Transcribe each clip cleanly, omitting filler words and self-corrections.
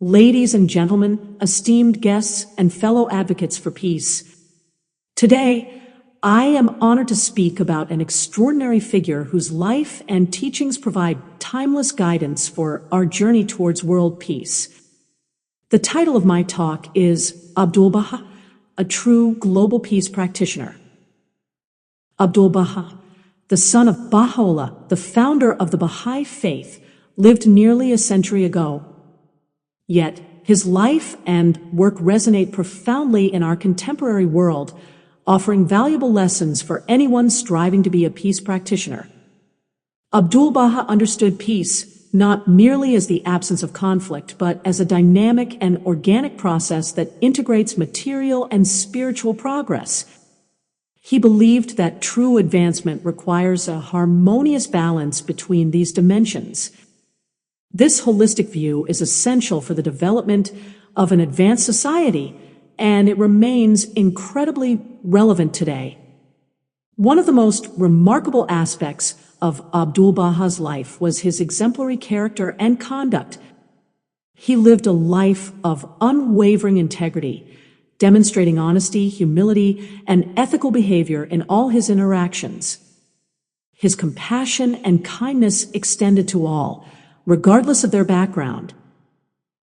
ladies and gentlemen, esteemed guests, and fellow advocates for peace. Today, I am honored to speak about an extraordinary figure whose life and teachings provide timeless guidance for our journey towards world peace. The title of my talk is Abdul-Baha, a True Global Peace Practitioner. Abdul-Baha, the son of Baha'u'llah, the founder of the Baha'i Faith, lived nearly a century ago. Yet, his life and work resonate profoundly in our contemporary world, offering valuable lessons for anyone striving to be a peace practitioner. Abdul-Baha understood peace not merely as the absence of conflict, but as a dynamic and organic process that integrates material and spiritual progress. He believed that true advancement requires a harmonious balance between these dimensions. This holistic view is essential for the development of an advanced society, and it remains incredibly relevant today. One of the most remarkable aspects of Abdul-Baha's life was his exemplary character and conduct. He lived a life of unwavering integrity, demonstrating honesty, humility, and ethical behavior in all his interactions. His compassion and kindness extended to all, regardless of their background.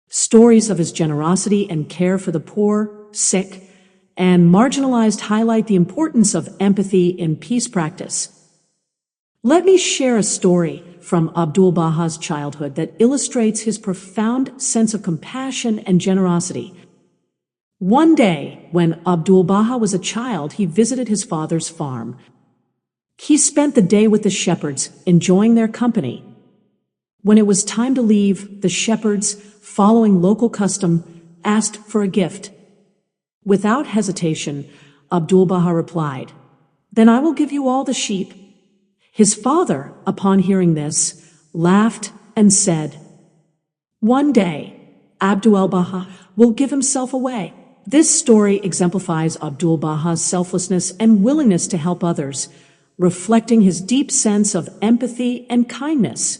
Stories of his generosity and care for the poor, sick, and marginalized highlight the importance of empathy in peace practice. Let me share a story from Abdul-Baha's childhood that illustrates his profound sense of compassion and generosity. One day, when Abdul-Baha was a child, he visited his father's farm. He spent the day with the shepherds, enjoying their company. When it was time to leave, the shepherds, following local custom, asked for a gift. Without hesitation, Abdul-Baha replied, "Then I will give you all the sheep." His father, upon hearing this, laughed and said, "One day, Abdul-Baha will give himself away." This story exemplifies Abdul-Baha's selflessness and willingness to help others, reflecting his deep sense of empathy and kindness.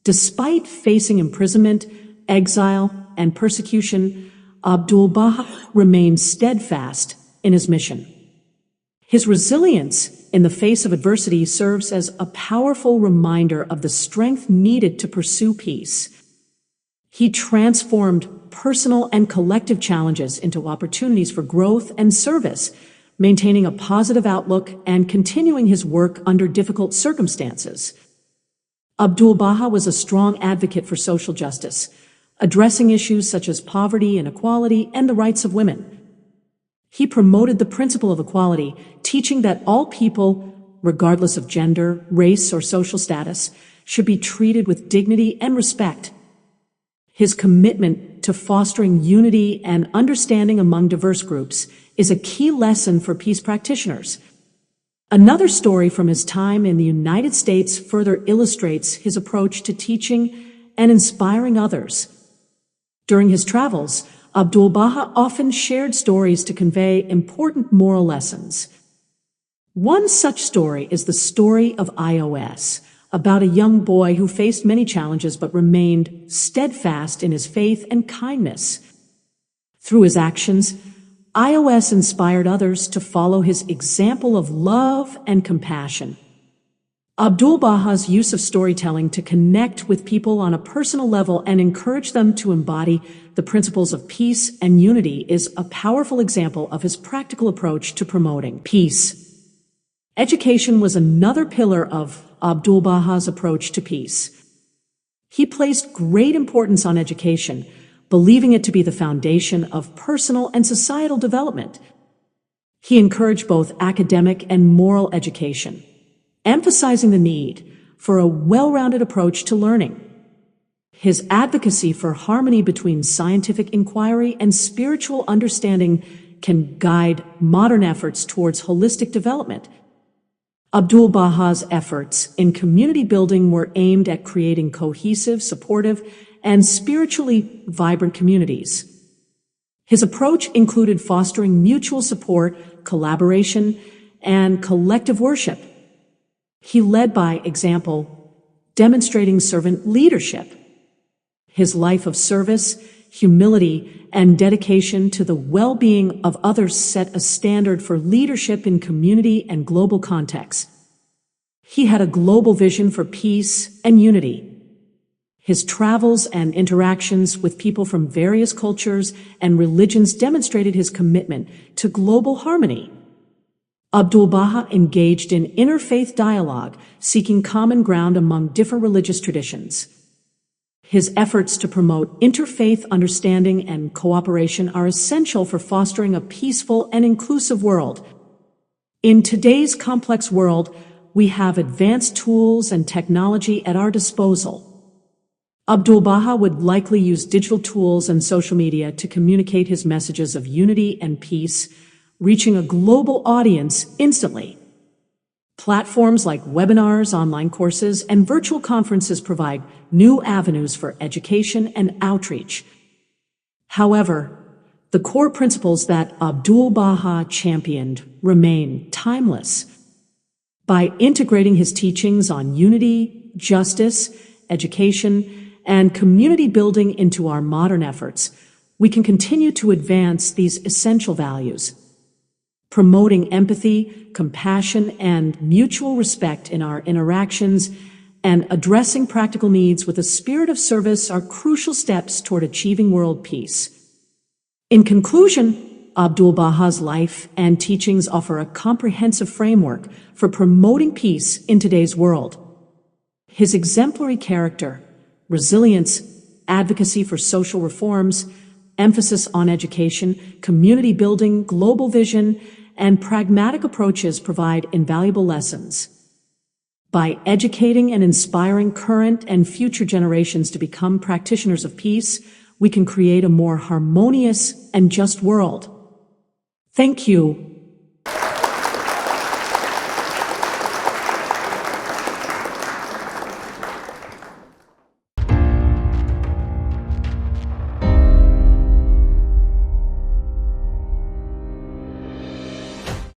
Despite facing imprisonment, exile, and persecution, Abdul-Baha remained steadfast in his mission. His resilience in the face of adversity serves as a powerful reminder of the strength needed to pursue peace. He transformed personal and collective challenges into opportunities for growth and service, maintaining a positive outlook and continuing his work under difficult circumstances. Abdul-Baha was a strong advocate for social justice, addressing issues such as poverty, inequality, and the rights of women. He promoted the principle of equality, teaching that all people, regardless of gender, race, or social status, should be treated with dignity and respect. His commitment to fostering unity and understanding among diverse groups is a key lesson for peace practitioners. Another story from his time in the United States further illustrates his approach to teaching and inspiring others. During his travels, Abdul-Baha often shared stories to convey important moral lessons. One such story is the story of iOS, about a young boy who faced many challenges but remained steadfast in his faith and kindness. Through his actions, iOS inspired others to follow his example of love and compassion. Abdul-Baha's use of storytelling to connect with people on a personal level and encourage them to embody the principles of peace and unity is a powerful example of his practical approach to promoting peace. Education was another pillar of Abdul-Baha's approach to peace. He placed great importance on education, believing it to be the foundation of personal and societal development. He encouraged both academic and moral education, emphasizing the need for a well-rounded approach to learning. His advocacy for harmony between scientific inquiry and spiritual understanding can guide modern efforts towards holistic development. Abdul-Baha's efforts in community building were aimed at creating cohesive, supportive, and spiritually vibrant communities. His approach included fostering mutual support, collaboration, and collective worship. He led by example, demonstrating servant leadership. His life of service, humility, and dedication to the well-being of others set a standard for leadership in community and global contexts. He had a global vision for peace and unity. His travels and interactions with people from various cultures and religions demonstrated his commitment to global harmony. Abdul-Baha engaged in interfaith dialogue, seeking common ground among different religious traditions. His efforts to promote interfaith understanding and cooperation are essential for fostering a peaceful and inclusive world. In today's complex world, we have advanced tools and technology at our disposal. Abdul-Baha would likely use digital tools and social media to communicate his messages of unity and peace, reaching a global audience instantly. Platforms like webinars, online courses, and virtual conferences provide new avenues for education and outreach. However, the core principles that Abdul-Baha championed remain timeless. By integrating his teachings on unity, justice, education, and community building into our modern efforts, we can continue to advance these essential values. Promoting empathy, compassion, and mutual respect in our interactions and addressing practical needs with a spirit of service are crucial steps toward achieving world peace. In conclusion, Abdul-Baha's life and teachings offer a comprehensive framework for promoting peace in today's world. His exemplary character, resilience, advocacy for social reforms, emphasis on education, community building, global vision, and pragmatic approaches provide invaluable lessons. By educating and inspiring current and future generations to become practitioners of peace, we can create a more harmonious and just world. Thank you.